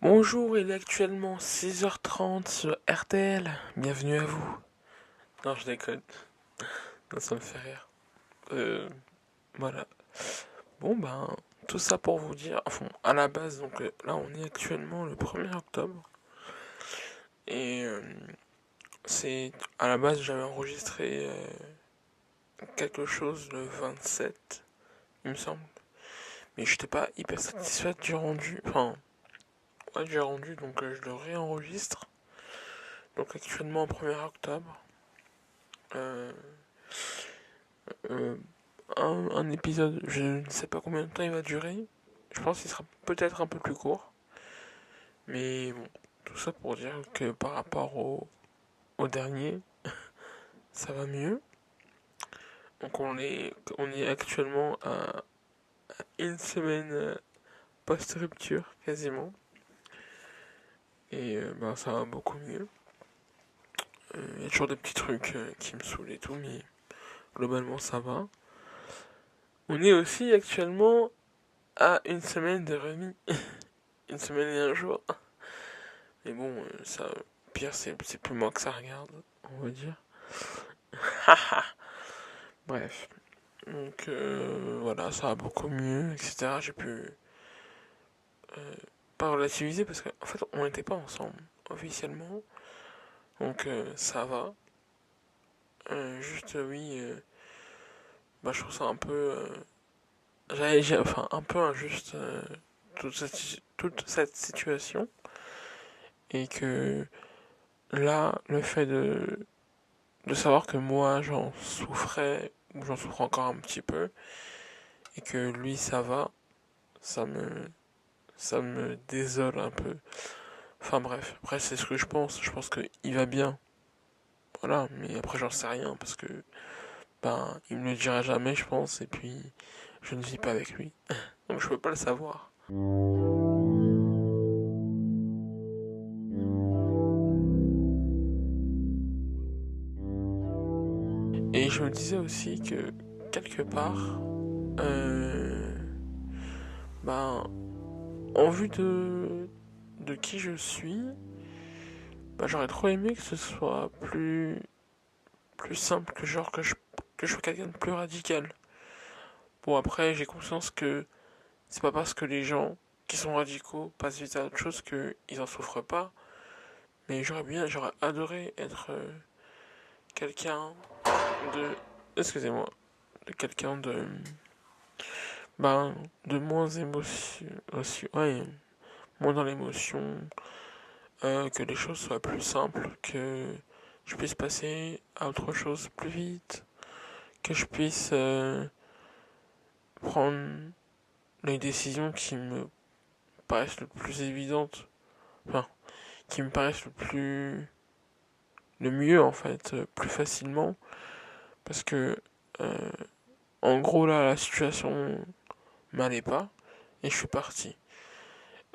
Bonjour, il est actuellement 6h30 sur RTL. Bienvenue à vous. Non, je déconne. Non, ça me fait rire. Euh, voilà. Bon, ben, tout ça pour vous dire. Enfin, à la base, donc là, on est actuellement le 1er octobre. Et c'est. À la base, j'avais enregistré quelque chose le 27, il me semble. Mais j'étais pas hyper satisfait du rendu. Enfin, ouais, du rendu, donc je le réenregistre. Donc actuellement, au 1er octobre. Euh, euh, un épisode, je ne sais pas combien de temps il va durer. Je pense qu'il sera peut-être un peu plus court. Mais bon, tout ça pour dire que par rapport au dernier, ça va mieux. Donc on est actuellement à une semaine post-rupture quasiment. Et ben ça va beaucoup mieux. Il y a toujours des petits trucs qui me saoulent et tout, mais globalement ça va. On est aussi actuellement à une semaine de remis. Une semaine et un jour. Mais bon, ça, pire, c'est plus moi que ça regarde, on va dire. Bref. Donc voilà, ça va beaucoup mieux, etc. J'ai pu pas relativiser parce qu'en fait, on n'était pas ensemble officiellement. Donc ça va. Juste, oui, bah, je trouve ça un peu. Enfin, un peu injuste toute cette situation. Et que là, le fait de savoir que moi j'en souffrais, ou j'en souffre encore un petit peu, et que lui ça va, ça me, ça me désole un peu. Enfin bref, après c'est ce que je pense qu'il va bien, voilà, mais après j'en sais rien, parce que, ben, il me le dira jamais, je pense, et puis je ne vis pas avec lui, donc je peux pas le savoir. Et je me disais aussi que, quelque part, euh, ben, en vue de qui je suis, bah, j'aurais trop aimé que ce soit plus simple que genre que je sois quelqu'un de plus radical. Bon, après, j'ai conscience que c'est pas parce que les gens qui sont radicaux passent vite à autre chose qu'ils en souffrent pas. Mais j'aurais adoré être quelqu'un de. Excusez-moi. De quelqu'un de. Ben, de moins émotion. Aussi, ouais, moins dans l'émotion. Que les choses soient plus simples. Que je puisse passer à autre chose plus vite. Que je puisse prendre les décisions qui me paraissent le plus évidentes, enfin, qui me paraissent le mieux en fait, plus facilement, parce que euh, en gros là la situation m'allait pas et je suis parti.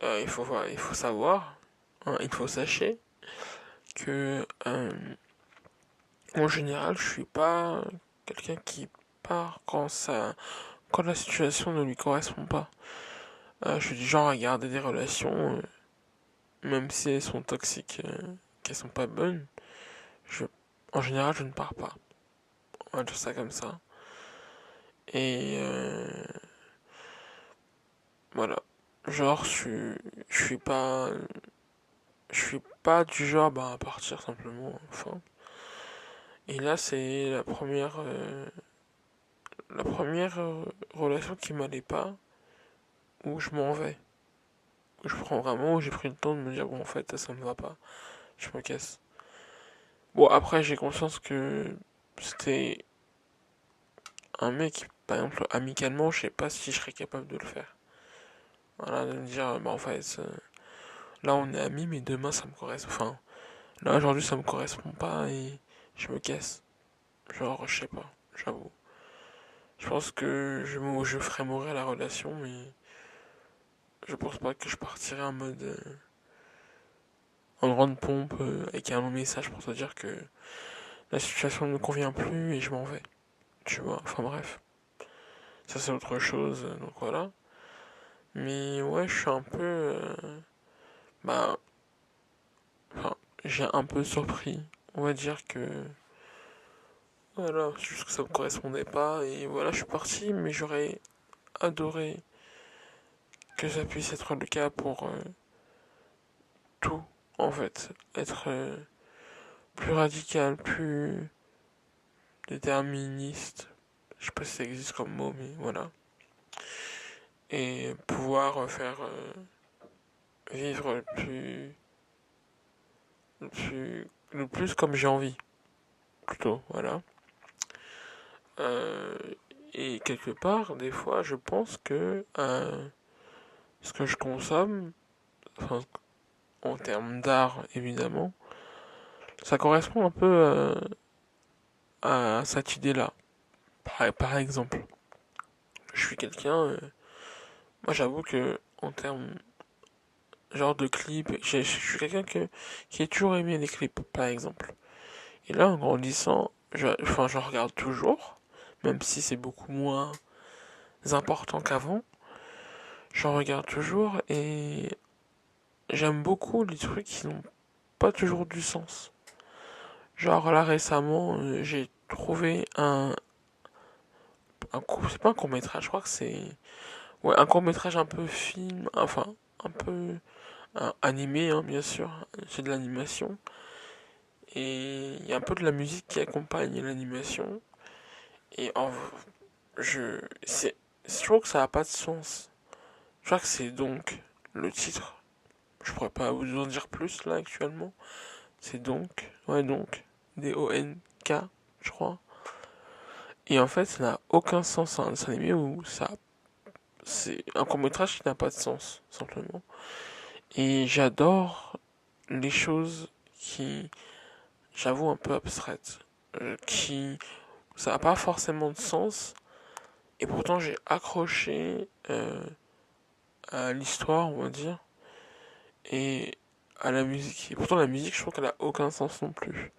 Il faut savoir, hein, il faut sachez que en général je suis pas quelqu'un qui part quand la situation ne lui correspond pas. Je suis du genre à garder des relations même si elles sont toxiques, qu'elles sont pas bonnes, je, en général, je ne pars pas. On va dire ça comme ça. Et voilà. Genre, je suis pas du genre bah, à partir simplement. Enfin. Et là, c'est la première relation qui m'allait pas, où je m'en vais. Où je prends vraiment, où j'ai pris le temps de me dire, bon, en fait, ça me va pas. Je me casse. Bon, après, j'ai conscience que c'était un mec, par exemple, amicalement, je sais pas si je serais capable de le faire. Voilà, de me dire, bah en fait, là on est amis, mais demain ça me correspond. Enfin, là aujourd'hui ça me correspond pas et je me casse. Genre, je sais pas, j'avoue. Je pense que je ferais mourir la relation, mais je pense pas que je partirais en mode en grande pompe avec un long message pour te dire que la situation ne me convient plus et je m'en vais. Tu vois, enfin bref. Ça c'est autre chose, donc voilà. Mais ouais, je suis un peu bah, enfin, j'ai un peu surpris. On va dire que, voilà, juste que ça me correspondait pas, et voilà, je suis parti, mais j'aurais adoré que ça puisse être le cas pour tout, en fait. Être plus radical, plus déterministe. Je sais pas si ça existe comme mot, mais voilà. Et pouvoir faire vivre le plus comme j'ai envie, plutôt, voilà. Euh, et quelque part, des fois, je pense que ce que je consomme, enfin, en termes d'art, évidemment, ça correspond un peu à cette idée-là. Par exemple, je suis quelqu'un, moi j'avoue que en termes genre de clips, je suis quelqu'un qui a toujours aimé les clips, par exemple. Et là, en grandissant, enfin, je regarde toujours, même si c'est beaucoup moins important qu'avant. J'en regarde toujours et j'aime beaucoup les trucs qui n'ont pas toujours du sens. Genre là récemment, j'ai trouvé c'est pas un court métrage, je crois que c'est ouais un court métrage un peu film, enfin un peu animé hein, bien sûr, c'est de l'animation et il y a un peu de la musique qui accompagne l'animation et je trouve que ça a pas de sens. Je crois que c'est donc le titre. Je pourrais pas vous en dire plus là actuellement. C'est donc, ouais donc, DONK, je crois. Et en fait, ça n'a aucun sens un dessin animé où ça, c'est un court métrage qui n'a pas de sens simplement. Et j'adore les choses qui, j'avoue, un peu abstraites, qui, ça n'a pas forcément de sens. Et pourtant, j'ai accroché à l'histoire, on va dire, et à la musique. Et pourtant, la musique, je trouve qu'elle a aucun sens non plus.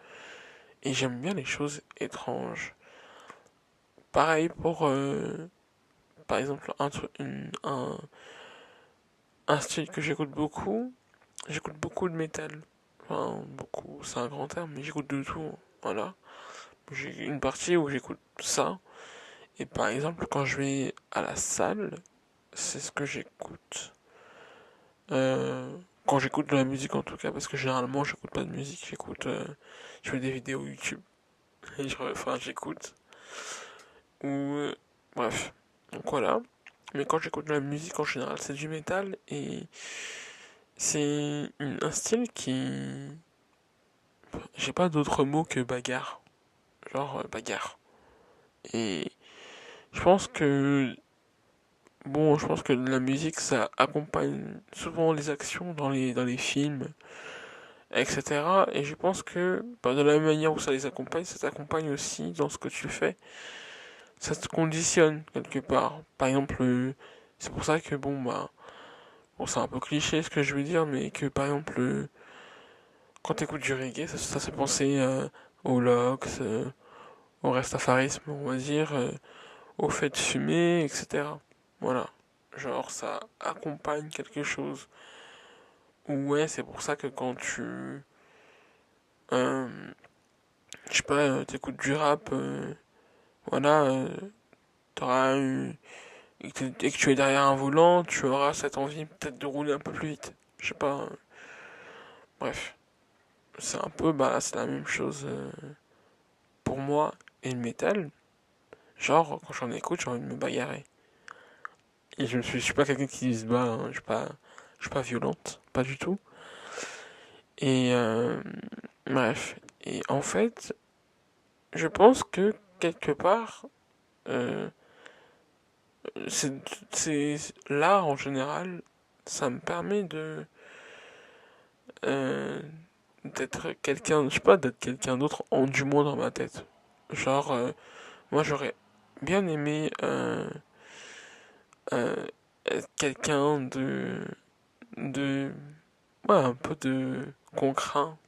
Et j'aime bien les choses étranges. Pareil pour, par exemple, un style que j'écoute beaucoup de métal. Enfin, beaucoup, c'est un grand terme, mais j'écoute de tout. Voilà. J'ai une partie où j'écoute ça. Et par exemple, quand je vais à la salle, c'est ce que j'écoute. Quand j'écoute de la musique en tout cas, parce que généralement j'écoute pas de musique, je fais des vidéos YouTube. Enfin, j'écoute. Ou, bref. Donc voilà. Mais quand j'écoute de la musique en général, c'est du métal et c'est un style qui. J'ai pas d'autre mot que bagarre. Genre bagarre. Et je pense que. Bon, je pense que la musique ça accompagne souvent les actions dans les films, etc. Et je pense que bah, de la même manière où ça les accompagne, ça t'accompagne aussi dans ce que tu fais. Ça te conditionne quelque part. Par exemple, c'est pour ça que bon, bah. Bon, c'est un peu cliché ce que je veux dire, mais que par exemple, quand t'écoutes du reggae, ça fait penser au Lox, au Rastafarisme, on va dire, au fait de fumer, etc. Voilà. Genre, ça accompagne quelque chose. Ouais, c'est pour ça que quand euh, je sais pas, t'écoutes du rap, voilà, t'auras eu, et que tu es derrière un volant, tu auras cette envie peut-être de rouler un peu plus vite. Je sais pas, bref. C'est un peu, bah, c'est la même chose pour moi et le métal. Genre, quand j'en écoute, j'ai envie de me bagarrer. Et je suis pas quelqu'un qui se bat, hein, je suis pas violente, pas du tout. Et bref. Et en fait, je pense que quelque part, euh, c'est, c'est l'art en général, ça me permet euh, d'être quelqu'un, je sais pas, d'être quelqu'un d'autre, du moins dans ma tête. Genre, moi j'aurais bien aimé euh, être quelqu'un de, ouais, un peu de qu'on craint,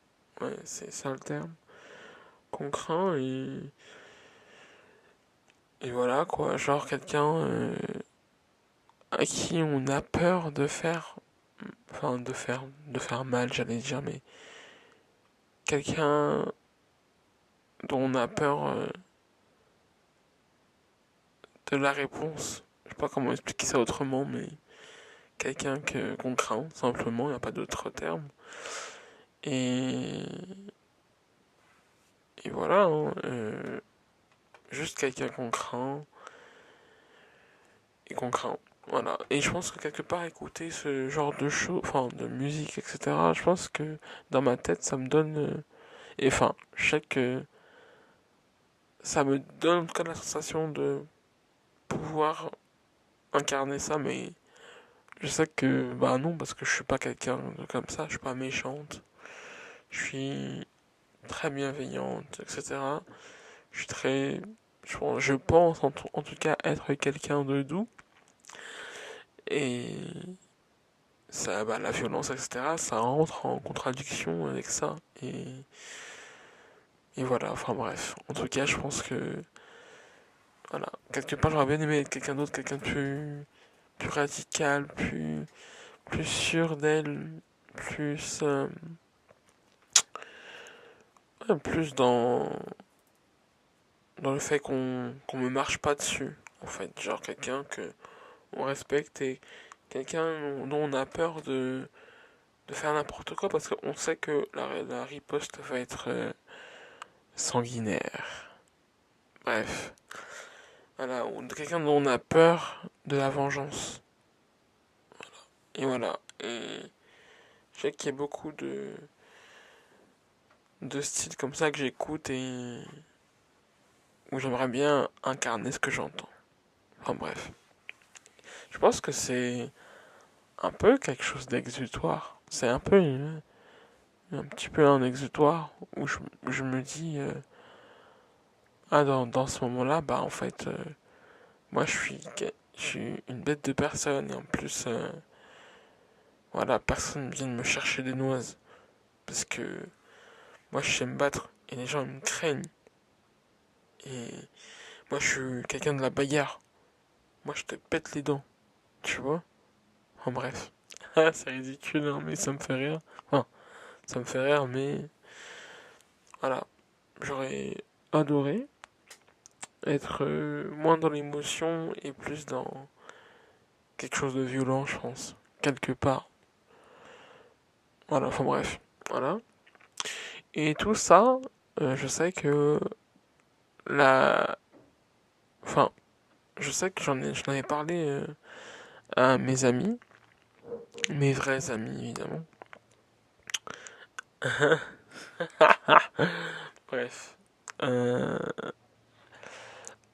ouais, c'est ça le terme, qu'on craint et voilà quoi, genre quelqu'un à qui on a peur de faire. enfin de faire mal, j'allais dire, mais quelqu'un dont on a peur de la réponse. Je sais pas comment expliquer ça autrement, mais quelqu'un qu'on craint, simplement, il n'y a pas d'autre terme. Et, et voilà, hein, juste quelqu'un qu'on craint et qu'on craint. Voilà. Et je pense que quelque part écouter ce genre de show, enfin de musique, etc., je pense que dans ma tête ça me donne. Et enfin, je sais que ça me donne en tout cas la sensation de pouvoir incarner ça, mais je sais que bah non, parce que je suis pas quelqu'un de comme ça, je suis pas méchante, je suis très bienveillante, etc. Je suis très. Je pense en tout cas être quelqu'un de doux. Et ça, bah, la violence, etc., ça rentre en contradiction avec ça. Et voilà, enfin bref. En tout cas, je pense que. Voilà. Quelque part, j'aurais bien aimé être quelqu'un d'autre, quelqu'un de plus radical, plus sûr d'elle, plus. Ouais, plus dans le fait qu'on me marche pas dessus. En fait, genre quelqu'un que on respecte et quelqu'un dont on a peur de faire n'importe quoi parce qu'on sait que la riposte va être sanguinaire. Bref. Voilà, ou quelqu'un dont on a peur de la vengeance. Et voilà. Et je sais qu'il y a beaucoup de styles comme ça que j'écoute et où j'aimerais bien incarner ce que j'entends. Enfin bref. Je pense que c'est un peu quelque chose d'exutoire. C'est un peu un petit peu un exutoire où je me dis ah dans ce moment-là bah en fait moi je suis une bête de personne et en plus voilà personne vient de me chercher des noises parce que moi je sais me battre et les gens ils me craignent et moi je suis quelqu'un de la bagarre. Moi je te pète les dents, tu vois. En bref. Ah c'est ridicule hein, mais ça me fait rire. Enfin ça me fait rire mais voilà. J'aurais adoré être moins dans l'émotion et plus dans quelque chose de violent, je pense. Quelque part. Voilà, enfin bref. Voilà. Et tout ça, je sais que la. Enfin, je sais que j'en avais parlé à mes amis, mes vrais amis évidemment. Bref. Euh,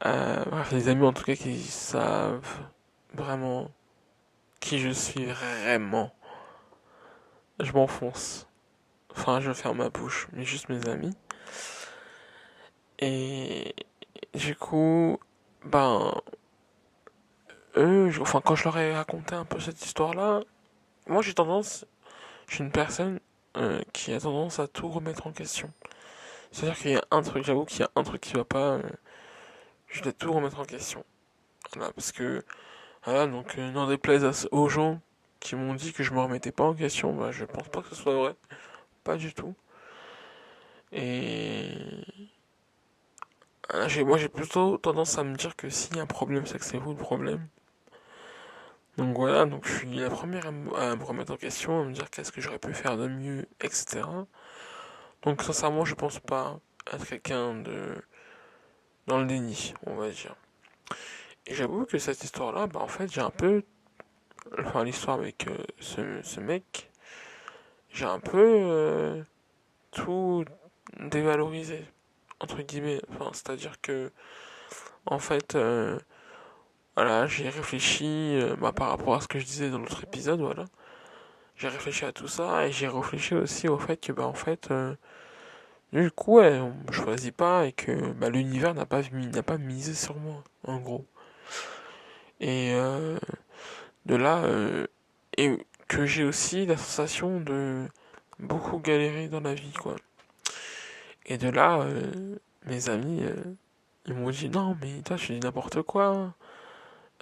bref, des amis en tout cas qui savent vraiment qui je suis vraiment. Je m'enfonce. Enfin, je ferme ma bouche, mais juste mes amis. Et du coup, ben, enfin, quand je leur ai raconté un peu cette histoire-là, moi je suis une personne qui a tendance à tout remettre en question. C'est-à-dire qu'il y a un truc, j'avoue qu'il y a un truc qui va pas, je dois tout remettre en question. Voilà, parce que, voilà, donc, n'en déplaise aux gens qui m'ont dit que je me remettais pas en question, bah, je pense pas que ce soit vrai. Pas du tout. Et, moi, j'ai plutôt tendance à me dire que s'il y a un problème, c'est que c'est vous le problème. Donc voilà, donc je suis la première à me remettre en question, à me dire qu'est-ce que j'aurais pu faire de mieux, etc. Donc sincèrement, je pense pas être quelqu'un de dans le déni, on va dire. Et j'avoue que cette histoire-là, bah en fait, j'ai un peu, enfin l'histoire avec ce mec, j'ai un peu tout dévalorisé entre guillemets. Enfin, c'est-à-dire que en fait, voilà, j'ai réfléchi bah, par rapport à ce que je disais dans l'autre épisode, voilà. J'ai réfléchi à tout ça et j'ai réfléchi aussi au fait que bah en fait du coup ouais, on choisit pas et que bah, l'univers n'a pas misé sur moi en gros. Et de là et que j'ai aussi la sensation de beaucoup galérer dans la vie quoi. Et de là mes amis ils m'ont dit non mais toi tu dis n'importe quoi.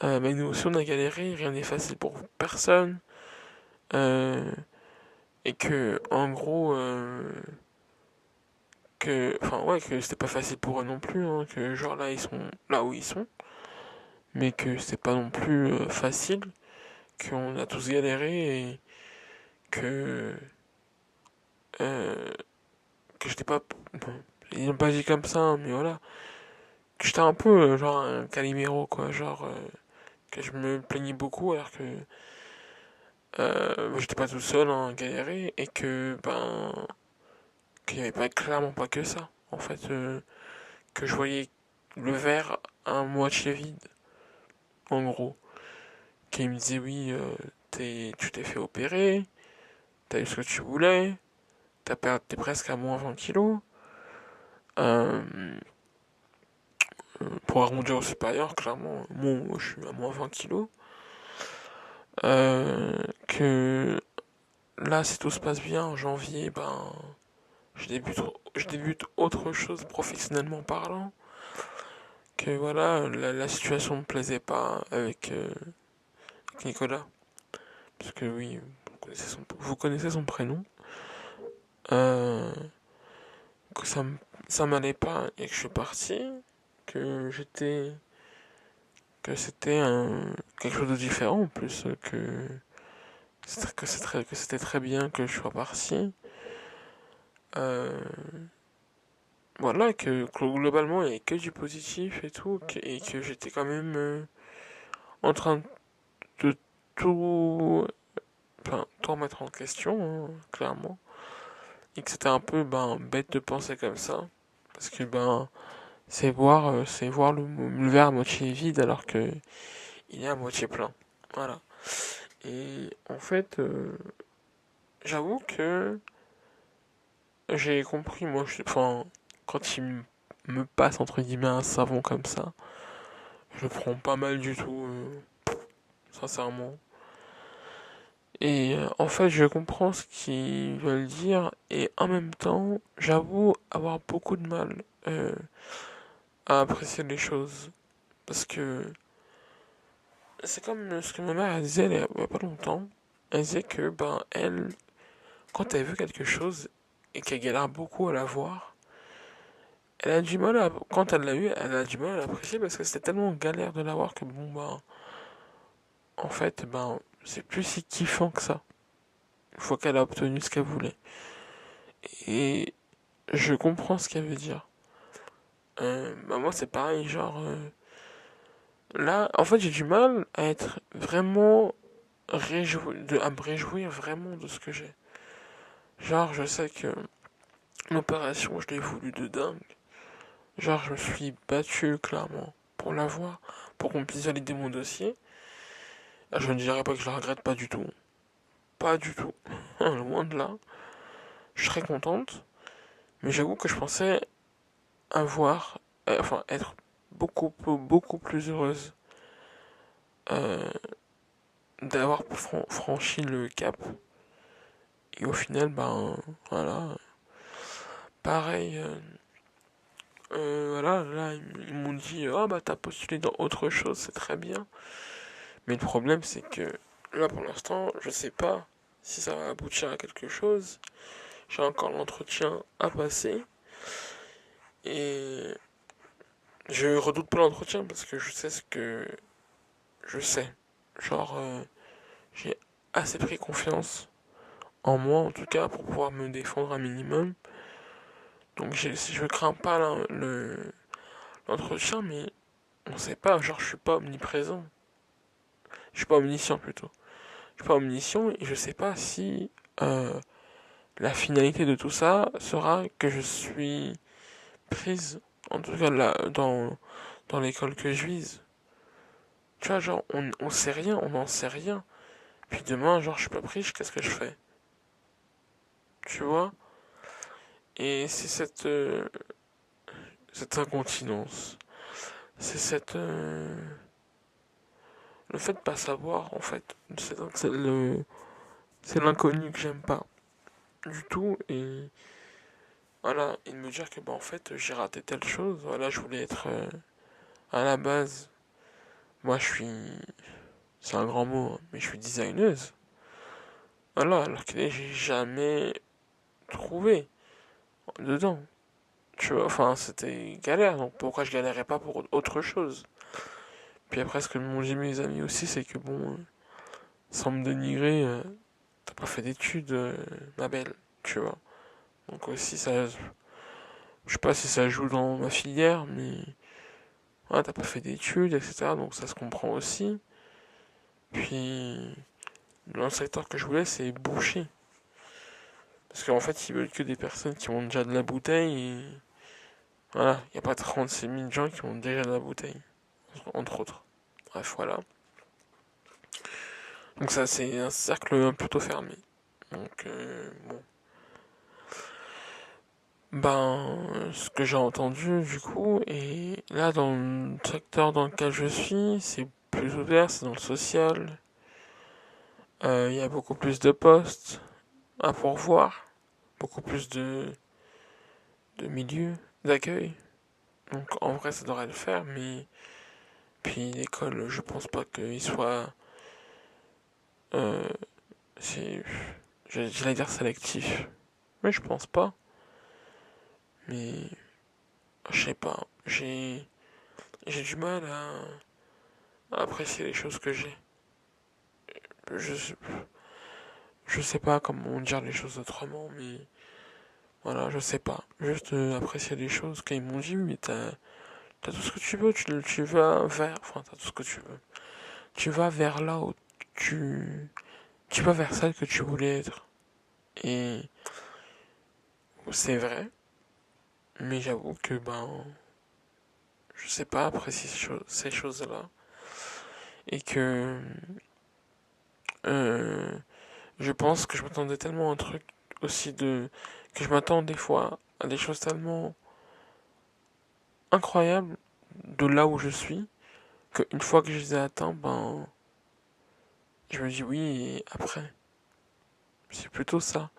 Mais nous aussi on a galéré, rien n'est facile pour personne. euh, et que en gros que c'était pas facile pour eux non plus, hein, que genre là ils sont là où ils sont, mais que c'est pas non plus facile, qu'on a tous galéré et que euh, que j'étais pas, bon, ils n'ont pas dit comme ça, hein, mais voilà, que j'étais un peu genre un Calimero quoi, genre que je me plaignais beaucoup alors que j'étais pas tout seul hein, à galérer et que qu'il y avait pas clairement pas que ça en fait, que je voyais le verre à moitié vide en gros, qui me disait oui tu t'es fait opérer, t'as eu ce que tu voulais, t'es presque à moins 20 kilos, euh, pour arrondir au supérieur clairement, moi je suis à moins 20 kilos, euh, que là si tout se passe bien en janvier je débute, je débute autre chose professionnellement parlant, que voilà, la situation me plaisait pas avec Nicolas, parce que oui, vous connaissez son prénom, euh, que ça m'allait pas et que je suis parti, que j'étais, que c'était quelque chose de différent en plus, que c'était très bien que je sois parti, euh, voilà, que globalement il n'y avait que du positif et tout, et que j'étais quand même en train de tout, tout remettre en question, hein, clairement. Et que c'était un peu bête de penser comme ça. Parce que c'est voir le verre à moitié vide alors que il est à moitié plein. Voilà. Et en fait, j'avoue que j'ai compris, moi, quand me passe entre guillemets un savon comme ça, je le prends pas mal du tout, sincèrement. Et en fait, je comprends ce qu'ils veulent dire, et en même temps, j'avoue avoir beaucoup de mal à apprécier les choses. Parce que c'est comme ce que ma mère elle disait il y a pas longtemps. Elle disait que, elle, quand elle veut quelque chose et qu'elle galère beaucoup à l'avoir, elle a du mal à, quand elle l'a eu, elle a du mal à l'apprécier parce que c'était tellement galère de l'avoir que en fait, c'est plus si kiffant que ça. Une fois qu'elle a obtenu ce qu'elle voulait. Et je comprends ce qu'elle veut dire. Moi c'est pareil, genre là, en fait j'ai du mal à être vraiment à me réjouir vraiment de ce que j'ai. Genre je sais que l'opération je l'ai voulu de dingue. Genre je me suis battu clairement pour l'avoir, pour qu'on puisse valider mon dossier. Je ne dirais pas que je la regrette pas du tout. Pas du tout. Loin de là. Je serais contente. Mais j'avoue que je pensais avoir, être beaucoup plus heureuse euh, d'avoir franchi le cap. Et au final, voilà. Pareil, voilà, là, ils m'ont dit, oh t'as postulé dans autre chose, c'est très bien. Mais le problème, c'est que là, pour l'instant, je sais pas si ça va aboutir à quelque chose. J'ai encore l'entretien à passer. Et je redoute pas l'entretien parce que je sais ce que je sais. Genre, j'ai assez pris confiance en moi, en tout cas, pour pouvoir me défendre un minimum. Donc, je crains pas l'entretien, mais on sait pas. Genre, je suis pas omniprésent. Je suis pas omniscient plutôt. Je suis pas omniscient et je sais pas si la finalité de tout ça sera que je suis prise, en tout cas là, dans l'école que je vise. Tu vois, genre, on sait rien, on n'en sait rien. Puis demain, genre, je suis pas prise, qu'est-ce que je fais? Tu vois? Et c'est cette incontinence. C'est le fait de pas savoir, en fait. C'est l'inconnu que j'aime pas du tout. Et voilà, et de me dire que, en fait, j'ai raté telle chose. Voilà, je voulais être, à la base, moi, c'est un grand mot, hein, mais je suis designeuse. Voilà, alors que j'ai jamais trouvé dedans. Tu vois, enfin, c'était galère, donc pourquoi je galérais pas pour autre chose? Puis après, ce que m'ont dit mes amis aussi, c'est que bon, sans me dénigrer, t'as pas fait d'études, ma belle, tu vois. Donc aussi, ça, je sais pas si ça joue dans ma filière, mais ouais, t'as pas fait d'études, etc. Donc ça se comprend aussi. Puis, le secteur que je voulais, c'est boucher. Parce qu'en fait, ils veulent que des personnes qui ont déjà de la bouteille et voilà, il n'y a pas 36 000 gens qui ont déjà de la bouteille, entre autres. Bref, voilà. Donc ça, c'est un cercle plutôt fermé. Donc, bon. Ben, ce que j'ai entendu, du coup, et là, dans le secteur dans lequel je suis, c'est plus ouvert, c'est dans le social. Il y a beaucoup plus de postes à pourvoir, beaucoup plus de milieux d'accueil. Donc, en vrai, ça devrait le faire, mais puis l'école, je pense pas qu'il soit, euh, c'est, j'allais dire sélectif, mais je pense pas. Mais je sais pas, j'ai du mal à apprécier les choses que j'ai. Je sais, je sais pas comment dire les choses autrement, mais voilà, je sais pas. Juste apprécier les choses qu'ils m'ont dit, mais t'as tout ce que tu veux, tu vas vers, enfin t'as tout ce que tu veux. Tu vas vers là où tu vas vers celle que tu voulais être. Et c'est vrai, mais j'avoue que ben, je sais pas apprécier ces choses-là. Et que euh, je pense que je m'attendais tellement à un truc aussi que je m'attends des fois à des choses tellement incroyables de là où je suis, qu'une fois que je les ai atteints, ben, je me dis oui, et après. C'est plutôt ça.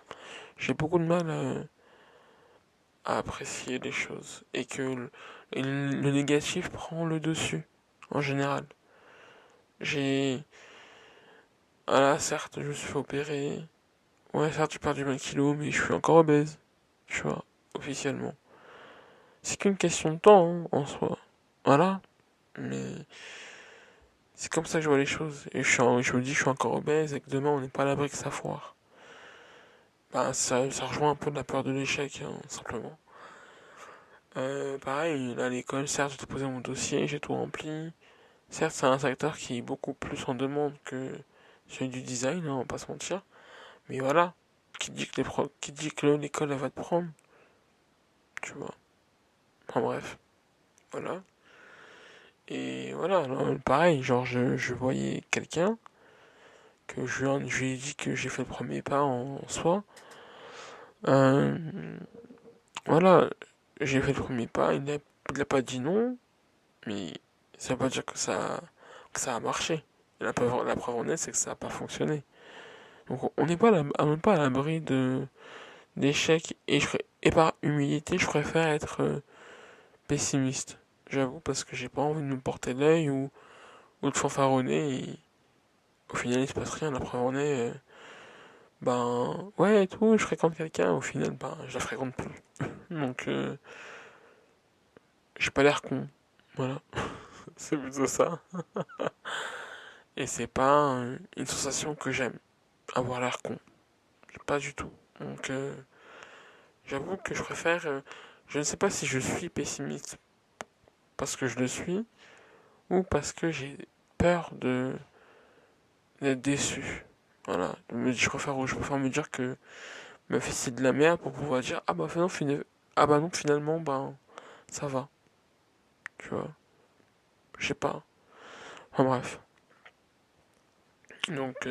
J'ai beaucoup de mal à apprécier les choses. Et que le négatif prend le dessus, en général. J'ai... Ah là, certes, je me suis fait opérer. Ouais, certes, tu perds du 20 kilos, mais je suis encore obèse. Tu vois, officiellement. C'est qu'une question de temps, hein, en soi. Voilà. Mais c'est comme ça que je vois les choses. Et je me dis que je suis encore obèse et que demain, on n'est pas à l'abri que ça foire. Bah, ça rejoint un peu de la peur de l'échec, hein, simplement. Pareil, là, à l'école, certes, j'ai déposé mon dossier, j'ai tout rempli. Certes, c'est un secteur qui est beaucoup plus en demande que celui du design, hein, on va pas se mentir. Mais voilà, qui dit que l'école, elle va te prendre, tu vois. Enfin bref, voilà. Et voilà, alors, pareil, genre, je voyais quelqu'un, je lui ai dit que j'ai fait le premier pas en soi. Euh, voilà, j'ai fait le premier pas, il a pas dit non, mais ça veut pas dire que ça a marché. Et la preuve en est, c'est que ça a pas fonctionné. Donc on n'est pas même pas à l'abri d'échecs, et par humilité, je préfère être pessimiste. J'avoue, parce que j'ai pas envie de me porter l'œil ou de fanfaronner, et au final il se passe rien, la preuve en est, ben ouais et tout, je fréquente quelqu'un, au final ben je la fréquente plus. Donc j'ai pas l'air con, voilà, c'est plutôt ça. Et c'est pas une sensation que j'aime, avoir l'air con, pas du tout. Donc j'avoue que je préfère, je ne sais pas si je suis pessimiste parce que je le suis, ou parce que j'ai peur d'être déçu. Voilà, je préfère me dire que ma vie c'est de la merde pour pouvoir dire ah bah non finalement ben ça va, tu vois. Je sais pas. Enfin bref. Donc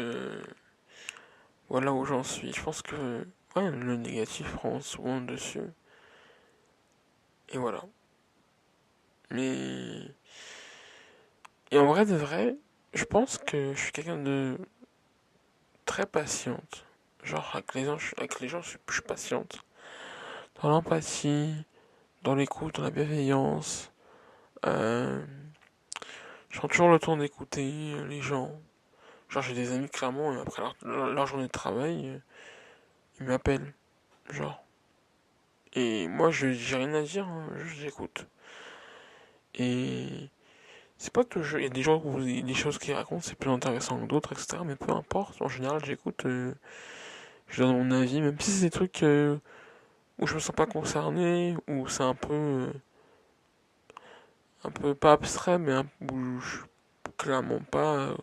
voilà où j'en suis. Je pense que ouais, le négatif prend souvent le dessus. Et voilà. Mais et en vrai de vrai, je pense que je suis quelqu'un de très patiente. Genre avec les gens, je suis patiente. Dans l'empathie, dans l'écoute, dans la bienveillance. Euh, je prends toujours le temps d'écouter les gens. Genre, j'ai des amis, clairement, après leur journée de travail, ils m'appellent. Genre. Et moi, j'ai rien à dire, hein, juste j'écoute. Et c'est pas toujours. Il y a des gens où des choses qu'ils racontent, c'est plus intéressant que d'autres, etc. Mais peu importe, en général, j'écoute, je donne mon avis, même si c'est des trucs où je me sens pas concerné, où c'est un peu pas abstrait, mais où je suis clairement pas.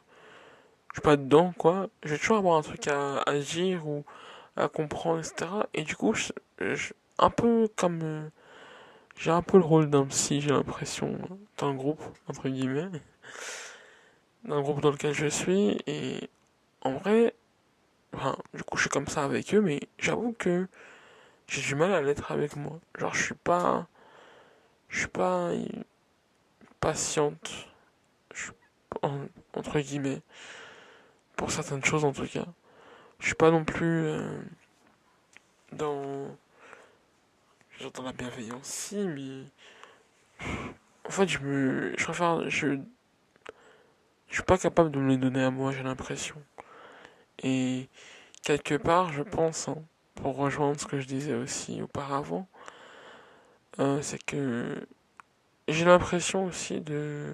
Je suis pas dedans, quoi. Je vais toujours avoir un truc à dire ou à comprendre, etc. Et du coup, un peu comme. J'ai un peu le rôle d'un psy, j'ai l'impression, dans le groupe, entre guillemets, dans le groupe dans lequel je suis, et en vrai, enfin, du coup, je suis comme ça avec eux, mais j'avoue que j'ai du mal à l'être avec moi. Genre, je suis pas patiente, je suis, entre guillemets, pour certaines choses en tout cas. Je suis pas non plus dans, genre dans la bienveillance, si, mais en fait, je préfère, je suis pas capable de me les donner à moi, j'ai l'impression. Et quelque part, je pense, hein, pour rejoindre ce que je disais aussi auparavant, c'est que j'ai l'impression aussi de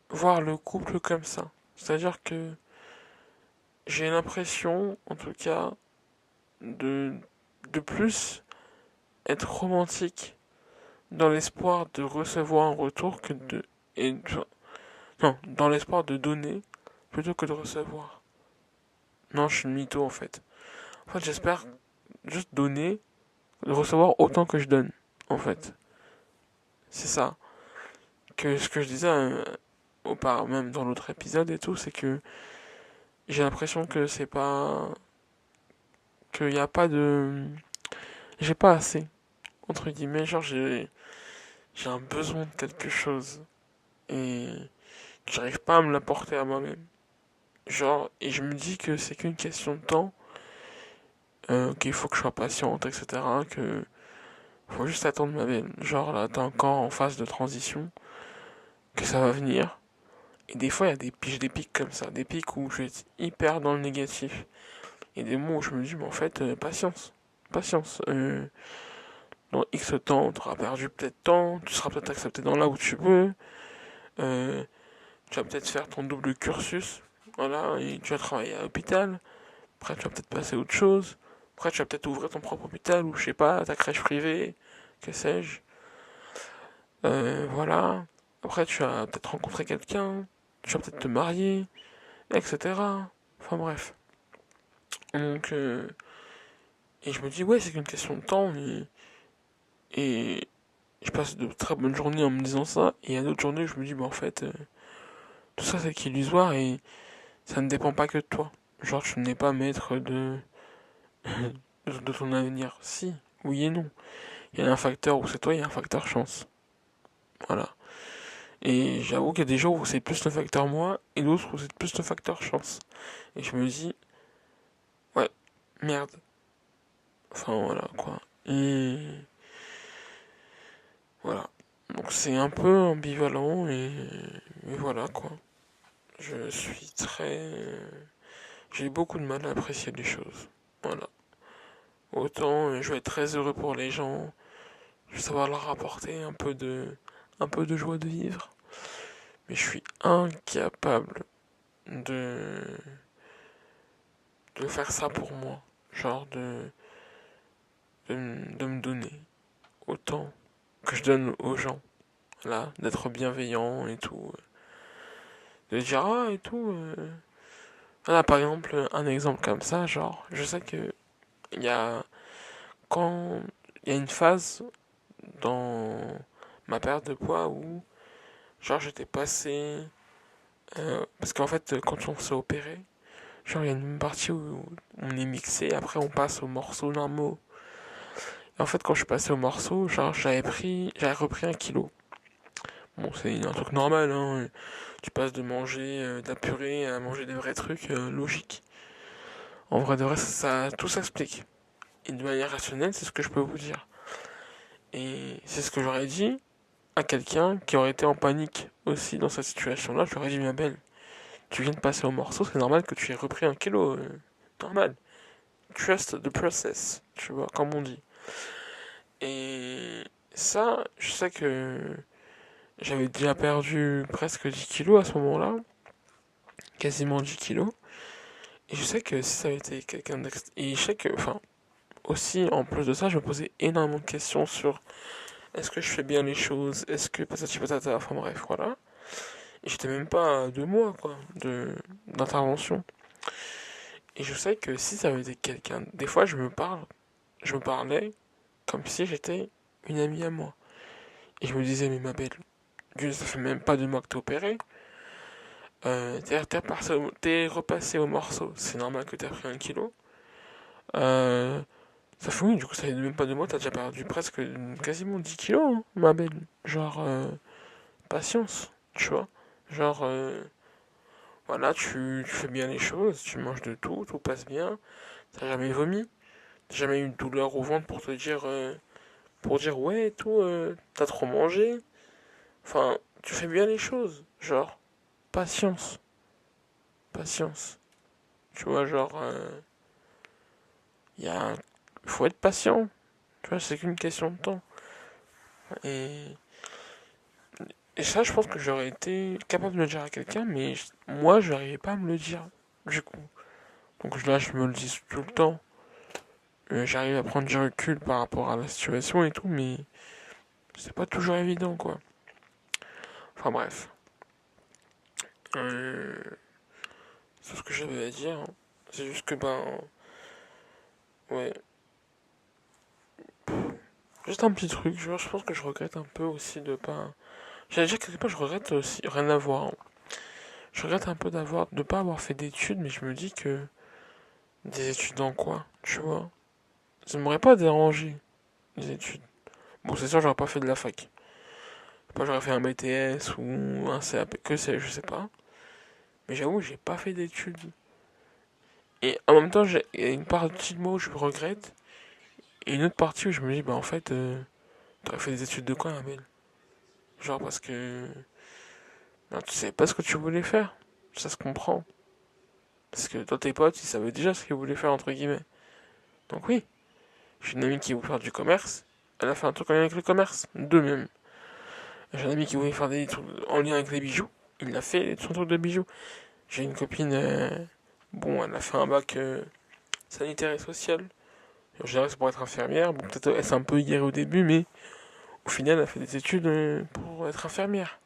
voir le couple comme ça. C'est-à-dire que j'ai l'impression, en tout cas, de, de plus être romantique dans l'espoir de recevoir un retour que de... Et, non, dans l'espoir de donner plutôt que de recevoir. Non, je suis une mytho en fait. En fait, j'espère juste donner, de recevoir autant que je donne, en fait. C'est ça. Que ce que je disais auparavant, même dans l'autre épisode et tout, c'est que j'ai l'impression que c'est pas... qu'il n'y a pas de... J'ai pas assez, entre guillemets, genre j'ai un besoin de quelque chose. Et j'arrive pas à me l'apporter à moi-même. Genre, et je me dis que c'est qu'une question de temps, qu'il faut que je sois patiente, etc. Que faut juste attendre ma belle. Genre là, t'es encore en phase de transition, que ça va venir. Et des fois, il y a des pics comme ça, des pics où je vais être hyper dans le négatif. Et des moments où je me dis, mais en fait, patience, patience. Dans X temps, tu auras perdu peut-être temps, tu seras peut-être accepté dans là où tu veux. Euh, Tu vas peut-être faire ton double cursus, voilà, et tu vas travailler à l'hôpital. Après, tu vas peut-être passer à autre chose. Après, tu vas peut-être ouvrir ton propre hôpital ou je sais pas, ta crèche privée, que sais-je. Voilà. Après, tu vas peut-être rencontrer quelqu'un. Tu vas peut-être te marier, etc. Enfin bref. Donc, et je me dis, ouais, c'est qu'une question de temps. Et je passe de très bonnes journées en me disant ça. Et il y a d'autres journées où je me dis, bah en fait, tout ça c'est qu'illusoire et ça ne dépend pas que de toi. Genre, tu n'es pas maître de ton avenir. Si, oui et non. Il y a un facteur où c'est toi, il y a un facteur chance. Voilà. Et j'avoue qu'il y a des jours où c'est plus le facteur moi et d'autres où c'est plus le facteur chance. Et je me dis, ouais, merde. Enfin voilà quoi. Voilà. Donc c'est un peu ambivalent et voilà quoi. Je suis très... J'ai beaucoup de mal à apprécier les choses. Voilà. Autant je vais être très heureux pour les gens, je vais savoir leur apporter un peu de joie de vivre. Mais je suis incapable de, de faire ça pour moi. Genre de me donner autant que je donne aux gens. Là, d'être bienveillant et tout. De dire ah et tout. Voilà, par exemple, un exemple comme ça, genre, je sais que il y a quand il y a une phase dans ma perte de poids où genre j'étais passé parce qu'en fait quand on s'est opéré genre il y a une partie où on est mixé après on passe aux morceaux normaux et en fait quand je suis passé aux morceaux genre j'avais repris 1 kilo. Bon c'est un truc normal hein, tu passes de manger de la purée à manger des vrais trucs logiques. En vrai de vrai ça tout s'explique et de manière rationnelle c'est ce que je peux vous dire et c'est ce que j'aurais dit à quelqu'un qui aurait été en panique aussi dans cette situation-là, je lui aurais dit, ma belle, tu viens de passer au morceau, c'est normal que tu aies repris 1 kilo. Normal. Trust the process, tu vois, comme on dit. Et ça, je sais que j'avais déjà perdu presque 10 kilos à ce moment-là, quasiment 10 kilos. Et je sais que si ça avait été quelqu'un d'extra... Et je sais que, enfin, aussi, en plus de ça, je me posais énormément de questions sur est-ce que je fais bien les choses, est-ce que patati patata, enfin bref, voilà. Et j'étais même pas à 2 mois, quoi, d'intervention. Et je sais que si ça avait été quelqu'un... Des fois, je me parlais comme si j'étais une amie à moi. Et je me disais, mais ma belle, ça fait même pas 2 mois que t'es opéré. T'es repassé au morceau. C'est normal que t'aies pris 1 kilo. Euh, Ça fait oui, du coup, ça fait même pas 2 mois, t'as déjà perdu presque quasiment 10 kilos, hein, ma belle. Genre, patience, tu vois. Genre, voilà, tu fais bien les choses, tu manges de tout, tout passe bien. T'as jamais vomi, t'as jamais eu une douleur au ventre pour dire ouais, tout, t'as trop mangé. Enfin, tu fais bien les choses. Genre, patience, patience. Tu vois, genre, il y a, faut être patient. Tu vois, c'est qu'une question de temps. Et Et ça, je pense que j'aurais été capable de le dire à quelqu'un, mais moi, je n'arrivais pas à me le dire, du coup. Donc là, je me le dis tout le temps. J'arrive à prendre du recul par rapport à la situation et tout, mais c'est pas toujours évident, quoi. Enfin bref. Euh, c'est ce que j'avais à dire. C'est juste que, ben, ouais. Juste un petit truc, genre, je pense que je regrette un peu aussi de pas... J'allais dire quelque part, je regrette aussi, rien à voir, hein. Je regrette un peu de pas avoir fait d'études, mais je me dis que... Des études dans quoi, tu vois? Ça m'aurait pas dérangé, les études. Bon, c'est sûr, j'aurais pas fait de la fac. Je sais pas, j'aurais fait un BTS ou un CAP, que sais je sais pas. Mais j'avoue, j'ai pas fait d'études. Et en même temps, il y a une partie de moi où je regrette, et une autre partie où je me dis, bah en fait, t'aurais fait des études de quoi, Amel? Genre parce que ben, tu savais pas ce que tu voulais faire. Ça se comprend. Parce que toi, tes potes, ils savaient déjà ce qu'ils voulaient faire, entre guillemets. Donc oui, j'ai une amie qui voulait faire du commerce. Elle a fait un truc en lien avec le commerce. Deux même. J'ai un ami qui voulait faire des trucs en lien avec les bijoux. Il a fait son truc de bijoux. J'ai une copine, bon, elle a fait un bac sanitaire et social. En général, c'est pour être infirmière. Bon, peut-être elle s'est un peu égarée au début, mais au final, elle a fait des études pour être infirmière.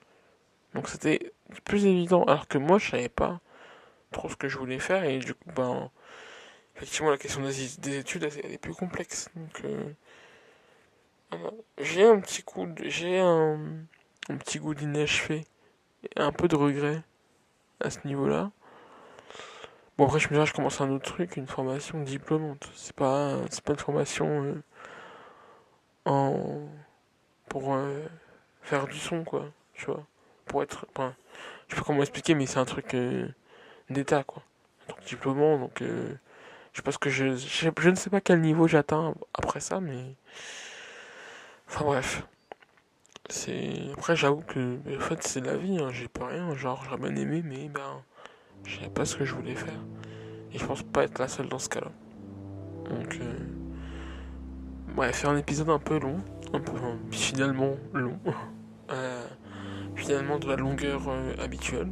Donc c'était plus évident. Alors que moi, je savais pas trop ce que je voulais faire. Et du coup, ben, effectivement, la question des études, elle est plus complexe. Donc, voilà. J'ai un petit goût d'inachevé. Et un peu de regret à ce niveau-là. Bon, après, je me dirais, je commence un autre truc, une formation diplômante. C'est pas une formation en, pour faire du son, quoi. Tu vois. Pour être, enfin, je sais pas comment expliquer, mais c'est un truc d'état, quoi. Un truc diplômant, donc je sais pas ce que je ne sais pas quel niveau j'atteins après ça, mais. Enfin bref. Après, j'avoue que, en fait, c'est la vie, hein, j'ai pas rien. Genre, j'aurais bien aimé, mais ben, je savais pas ce que je voulais faire. Et je pense pas être la seule dans ce cas-là. Donc, bref, faire un épisode un peu long, un peu finalement long, euh, finalement de la longueur habituelle,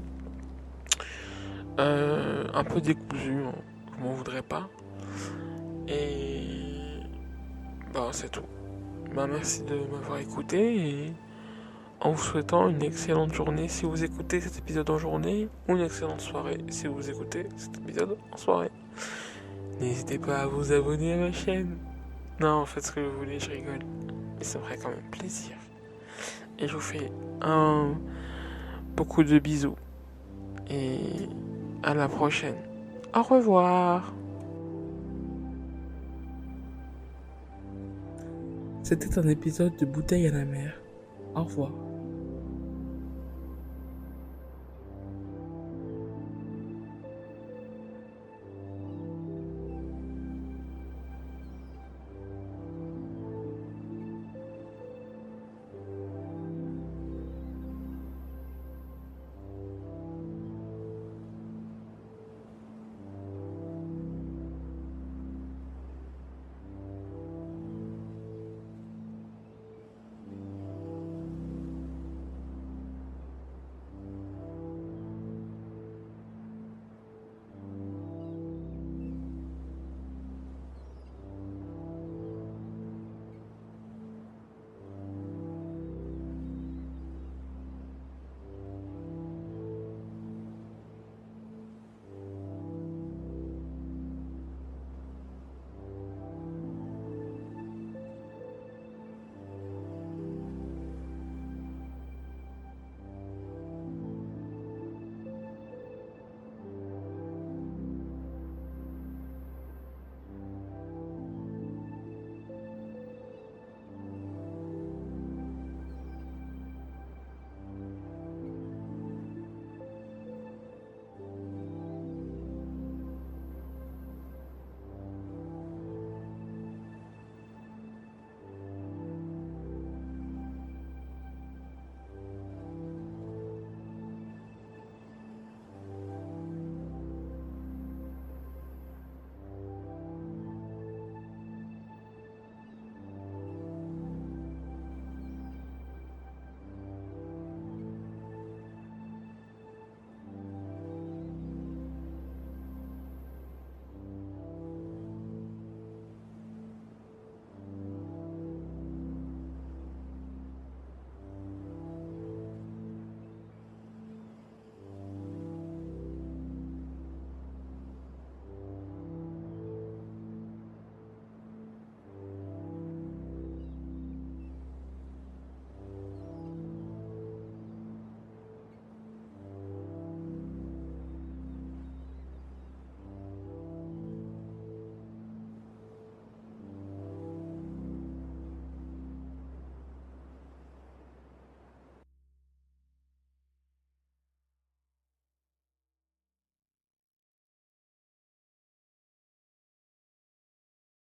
un peu décousu, hein, je m'en voudrais pas, et bah c'est tout. Bah merci de m'avoir écouté et en vous souhaitant une excellente journée si vous écoutez cet épisode en journée ou une excellente soirée si vous écoutez cet épisode en soirée. N'hésitez pas à vous abonner à ma chaîne. Non, faites ce que vous voulez, je rigole. Mais ça me ferait quand même plaisir. Et je vous fais beaucoup de bisous. Et à la prochaine. Au revoir. C'était un épisode de Bouteille à la mer. Au revoir.